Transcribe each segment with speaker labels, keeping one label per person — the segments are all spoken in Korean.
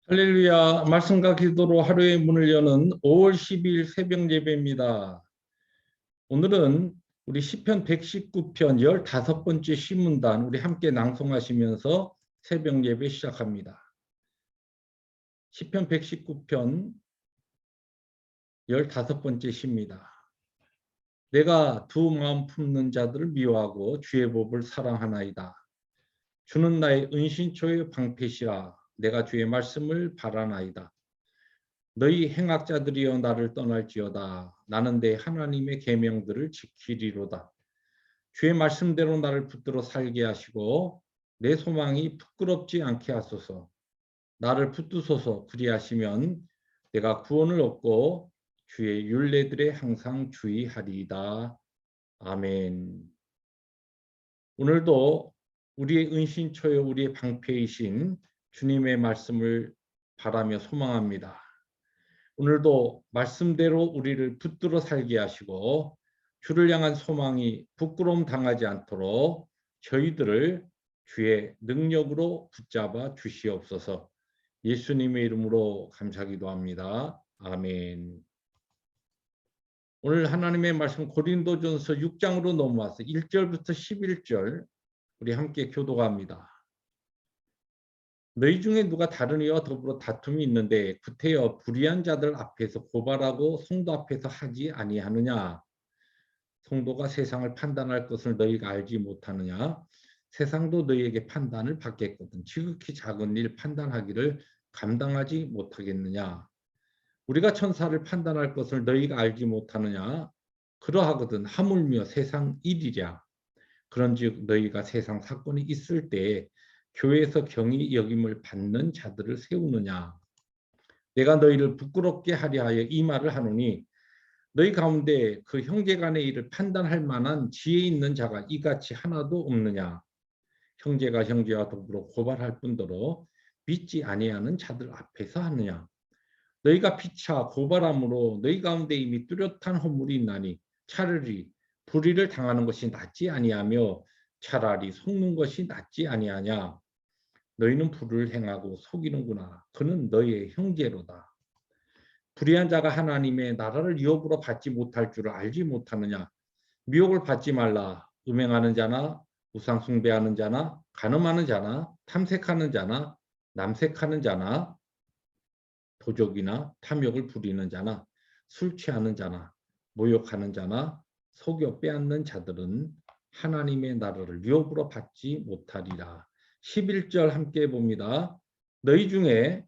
Speaker 1: 할렐루야. 말씀과 기도로 하루의 문을 여는 5월 12일 새벽 예배입니다. 오늘은 우리 시편 119편 15번째 시문단 우리 함께 낭송하시면서 새벽 예배 시작합니다. 시편 119편 15번째 시입니다. 내가 두 마음 품는 자들을 미워하고 주의 법을 사랑하나이다. 주는 나의 은신처의 방패시라. 내가 주의 말씀을 바라나이다. 너희 행악자들이여 나를 떠날지어다. 나는 내 하나님의 계명들을 지키리로다. 주의 말씀대로 나를 붙들어 살게 하시고 내 소망이 부끄럽지 않게 하소서. 나를 붙드소서. 그리하시면 내가 구원을 얻고 주의 율례들에 항상 주의하리이다. 아멘. 오늘도 우리의 은신처여 우리의 방패이신 주님의 말씀을 바라며 소망합니다. 오늘도 말씀대로 우리를 붙들어 살게 하시고 주를 향한 소망이 부끄러움 당하지 않도록 저희들을 주의 능력으로 붙잡아 주시옵소서. 예수님의 이름으로 감사기도 합니다. 아멘. 오늘 하나님의 말씀 고린도전서 6장으로 넘어와서 1절부터 11절 우리 함께 교독합니다. 너희 중에 누가 다른 이와 더불어 다툼이 있는데 구태여 불의한 자들 앞에서 고발하고 성도 앞에서 하지 아니하느냐. 성도가 세상을 판단할 것을 너희가 알지 못하느냐. 세상도 너희에게 판단을 받겠거든. 지극히 작은 일 판단하기를 감당하지 못하겠느냐. 우리가 천사를 판단할 것을 너희가 알지 못하느냐. 그러하거든 하물며 세상 일이랴. 그런즉 너희가 세상 사건이 있을 때에 교회에서 경히 여김을 받는 자들을 세우느냐. 내가 너희를 부끄럽게 하려 하여 이 말을 하노니 너희 가운데 그 형제간의 일을 판단할 만한 지혜 있는 자가 이같이 하나도 없느냐. 형제가 형제와 더불어 고발할 뿐더러 믿지 아니하는 자들 앞에서 하느냐. 너희가 피차 고발함으로 너희 가운데 이미 뚜렷한 허물이 있나니 차라리 불의를 당하는 것이 낫지 아니하며 차라리 속는 것이 낫지 아니하냐. 너희는 불을 행하고 속이는구나. 그는 너희의 형제로다. 불의한 자가 하나님의 나라를 유업으로 받지 못할 줄을 알지 못하느냐. 미혹을 받지 말라. 음행하는 자나 우상 숭배하는 자나 간음하는 자나 탐색하는 자나 남색하는 자나 도적이나 탐욕을 부리는 자나 술 취하는 자나 모욕하는 자나 속여 빼앗는 자들은 하나님의 나라를 유업으로 받지 못하리라. 11절 함께 봅니다. 너희 중에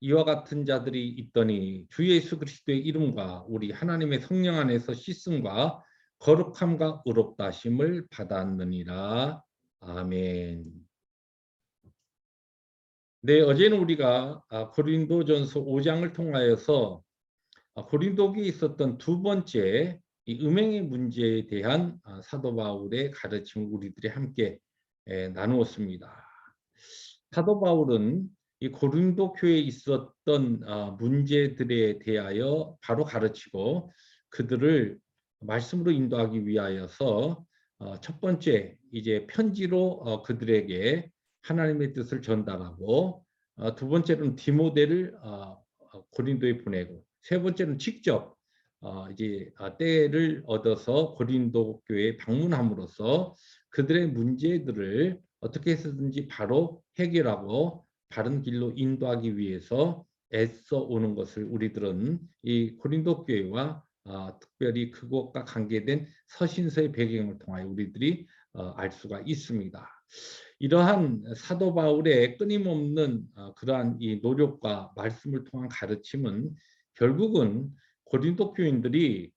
Speaker 1: 이와 같은 자들이 있더니 주 예수 그리스도의 이름과 우리 하나님의 성령 안에서 씻음과 거룩함과 의롭다 하심을 받았느니라. 아멘. 네, 어제는 우리가 고린도전서 5장을 통하여서 고린도기에 있었던 두 번째 이 음행의 문제에 대한 사도 바울의 가르침을 우리들이 함께 나누었습니다. 사도 바울은 이 고린도 교회에 있었던 문제들에 대하여 바로 가르치고 그들을 말씀으로 인도하기 위하여서 첫 번째 이제 편지로 그들에게 하나님의 뜻을 전달하고 두 번째로는 디모데를 고린도에 보내고 세 번째는 직접 이제 때를 얻어서 고린도 교회에 방문함으로써 그들의 문제들을 어떻게 해서든지 바로 해결하고 바른 길로 인도하기 위해서 애써 오는 것을 우리들은 이 고린도 교회와 특별히 그것과 관계된 서신서의 배경을 통하여 우리들이 알 수가 있습니다. 이러한 사도 바울의 끊임없는 그러한 이 노력과 말씀을 통한 가르침은 결국은 고린도 교인들이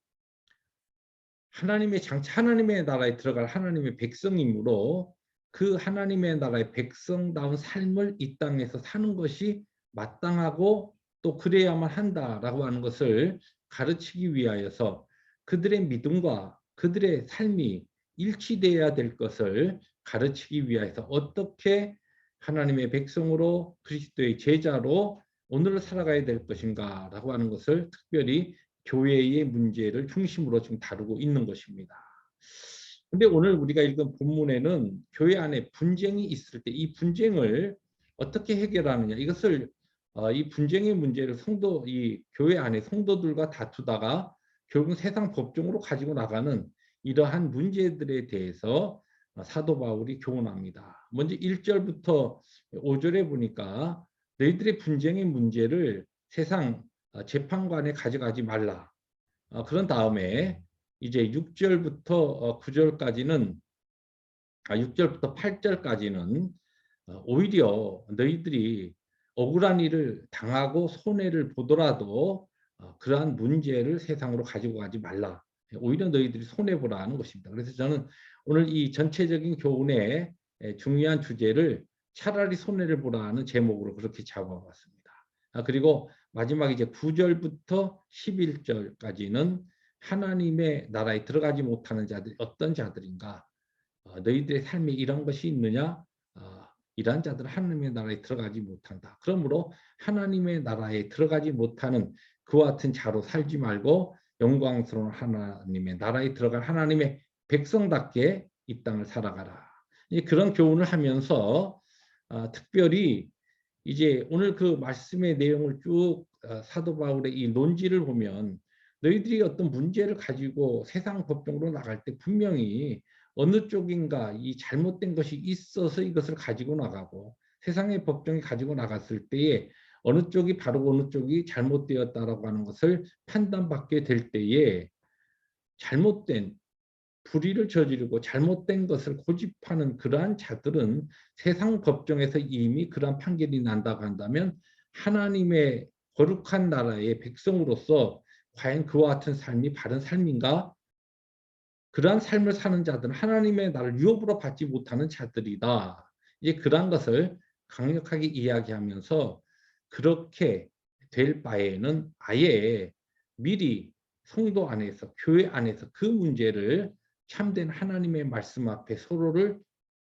Speaker 1: 하나님의 장차 하나님의 나라에 들어갈 하나님의 백성이므로 그 하나님의 나라의 백성다운 삶을 이 땅에서 사는 것이 마땅하고 또 그래야만 한다라고 하는 것을 가르치기 위하여서 그들의 믿음과 그들의 삶이 일치되어야 될 것을 가르치기 위하여서 어떻게 하나님의 백성으로 그리스도의 제자로 오늘을 살아가야 될 것인가 라고 하는 것을 특별히 교회의 문제를 중심으로 지금 다루고 있는 것입니다. 근데 오늘 우리가 읽은 본문에는 교회 안에 분쟁이 있을 때 이 분쟁을 어떻게 해결하느냐 이것을 이 분쟁의 문제를 이 교회 안에 성도들과 다투다가 결국 세상 법정으로 가지고 나가는 이러한 문제들에 대해서 사도 바울이 교훈합니다. 먼저 1절부터 5절에 보니까 너희들의 분쟁의 문제를 세상 재판관에 가져가지 말라. 그런 다음에 이제 6절부터 9절까지는 6절부터 8절까지는 오히려 너희들이 억울한 일을 당하고 손해를 보더라도 그러한 문제를 세상으로 가지고 가지 말라. 오히려 너희들이 손해보라 하는 것입니다. 그래서 저는 오늘 이 전체적인 교훈의 중요한 주제를 차라리 손해를 보라 하는 제목으로 그렇게 잡아봤습니다. 그리고 마지막 이제 9절부터 11절까지는 하나님의 나라에 들어가지 못하는 자들이 어떤 자들인가? 너희들의 삶에 이런 것이 있느냐? 이러한 자들은 하나님의 나라에 들어가지 못한다. 그러므로 하나님의 나라에 들어가지 못하는 그와 같은 자로 살지 말고 영광스러운 하나님의 나라에 들어갈 하나님의 백성답게 이 땅을 살아가라. 그런 교훈을 하면서 특별히 이제 오늘 그 말씀의 내용을 쭉 사도 바울의 이 논지를 보면 너희들이 어떤 문제를 가지고 세상 법정으로 나갈 때 분명히 어느 쪽인가 이 잘못된 것이 있어서 이것을 가지고 나가고 세상의 법정이 가지고 나갔을 때에 어느 쪽이 바르고 어느 쪽이 잘못되었다라고 하는 것을 판단받게 될 때에 잘못된 불의를 저지르고 잘못된 것을 고집하는 그러한 자들은 세상 법정에서 이미 그러한 판결이 난다고 한다면 하나님의 거룩한 나라의 백성으로서 과연 그와 같은 삶이 바른 삶인가? 그러한 삶을 사는 자들은 하나님의 나라를 유업으로 받지 못하는 자들이다. 이제 그러한 것을 강력하게 이야기하면서 그렇게 될 바에는 아예 미리 성도 안에서 교회 안에서 그 문제를 참된 하나님의 말씀 앞에 서로를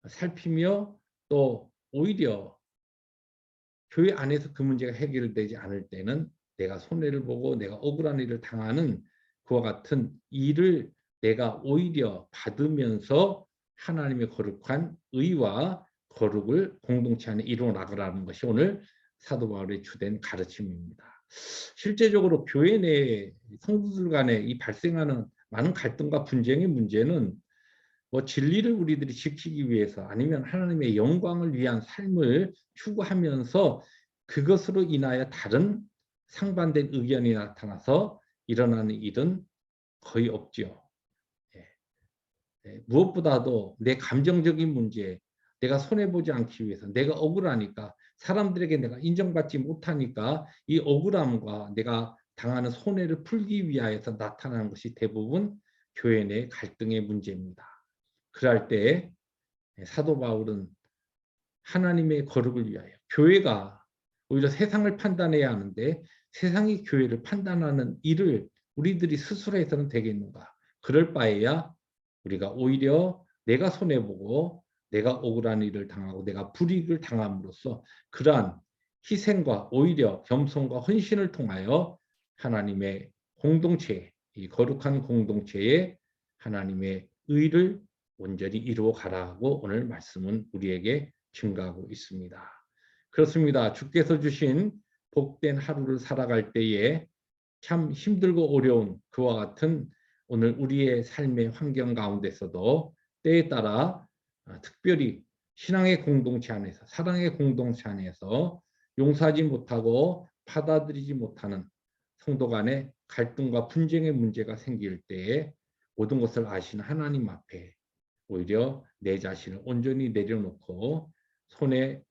Speaker 1: 살피며 또 오히려 교회 안에서 그 문제가 해결되지 않을 때는 내가 손해를 보고 내가 억울한 일을 당하는 그와 같은 일을 내가 오히려 받으면서 하나님의 거룩한 의와 거룩을 공동체 안에 이루어 나가라는 것이 오늘 사도 바울의 주된 가르침입니다. 실제적으로 교회 내 성도들 간에 이 발생하는 많은 갈등과 분쟁의 문제는 뭐 진리를 우리들이 지키기 위해서 아니면 하나님의 영광을 위한 삶을 추구하면서 그것으로 인하여 다른 상반된 의견이 나타나서 일어나는 일은 거의 없지요. 무엇보다도 내 감정적인 문제, 내가 손해보지 않기 위해서 내가 억울하니까 사람들에게 내가 인정받지 못하니까 이 억울함과 내가 당하는 손해를 풀기 위하여서 나타나는 것이 대부분 교회 내 갈등의 문제입니다. 그럴 때 사도 바울은 하나님의 거룩을 위하여 교회가 오히려 세상을 판단해야 하는데 세상이 교회를 판단하는 일을 우리들이 스스로 해서는 되겠는가? 그럴 바에야 우리가 오히려 내가 손해보고 내가 억울한 일을 당하고 내가 불이익을 당함으로써 그러한 희생과 오히려 겸손과 헌신을 통하여 하나님의 공동체, 이 거룩한 공동체에 하나님의 의를 온전히 이루어 가라고 오늘 말씀은 우리에게 증가하고 있습니다. 그렇습니다. 주께서 주신 복된 하루를 살아갈 때에 참 힘들고 어려운 그와 같은 오늘 우리의 삶의 환경 가운데서도 때에 따라 특별히 신앙의 공동체 안에서 사랑의 공동체 안에서 용서하지 못하고 받아들이지 못하는 성도 간의 갈등과 분쟁의 문제가 생길 때에 모든 것을 아시는 하나님 앞에 오히려 내 자신을 온전히 내려놓고 손해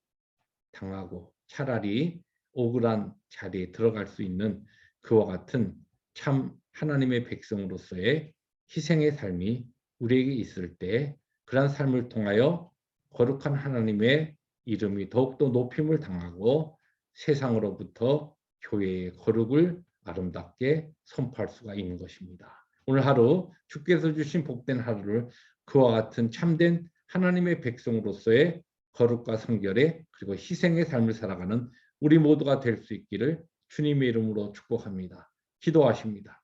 Speaker 1: 당하고 차라리 억울한 자리에 들어갈 수 있는 그와 같은 참 하나님의 백성으로서의 희생의 삶이 우리에게 있을 때 그러한 삶을 통하여 거룩한 하나님의 이름이 더욱더 높임을 당하고 세상으로부터 교회의 거룩을 아름답게 선포할 수가 있는 것입니다. 오늘 하루 주께서 주신 복된 하루를 그와 같은 참된 하나님의 백성으로서의 거룩과 성결의 그리고 희생의 삶을 살아가는 우리 모두가 될 수 있기를 주님의 이름으로 축복합니다. 기도하십니다.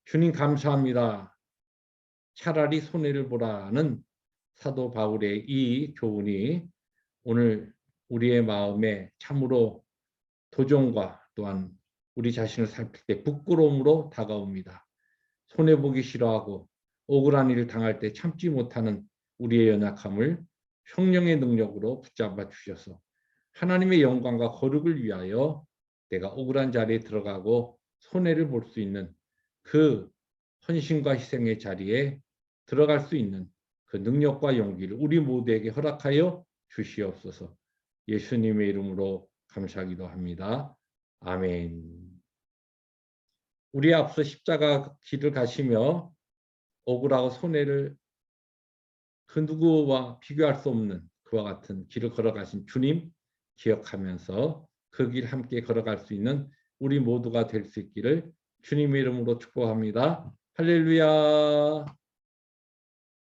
Speaker 1: 주님 감사합니다. 차라리 손해를 보라는 사도 바울의 이 교훈이 오늘 우리의 마음에 참으로 도전과 또한 우리 자신을 살필 때 부끄러움으로 다가옵니다. 손해보기 싫어하고 억울한 일을 당할 때 참지 못하는 우리의 연약함을 성령의 능력으로 붙잡아 주셔서 하나님의 영광과 거룩을 위하여 내가 억울한 자리에 들어가고 손해를 볼 수 있는 그 헌신과 희생의 자리에 들어갈 수 있는 그 능력과 용기를 우리 모두에게 허락하여 주시옵소서. 예수님의 이름으로 감사하기도 합니다. 아멘. 우리 앞서 십자가 길을 가시며 억울하고 손해를 그 누구와 비교할 수 없는 그와 같은 길을 걸어가신 주님 기억하면서 그 길 함께 걸어갈 수 있는 우리 모두가 될 수 있기를 주님의 이름으로 축복합니다. 할렐루야.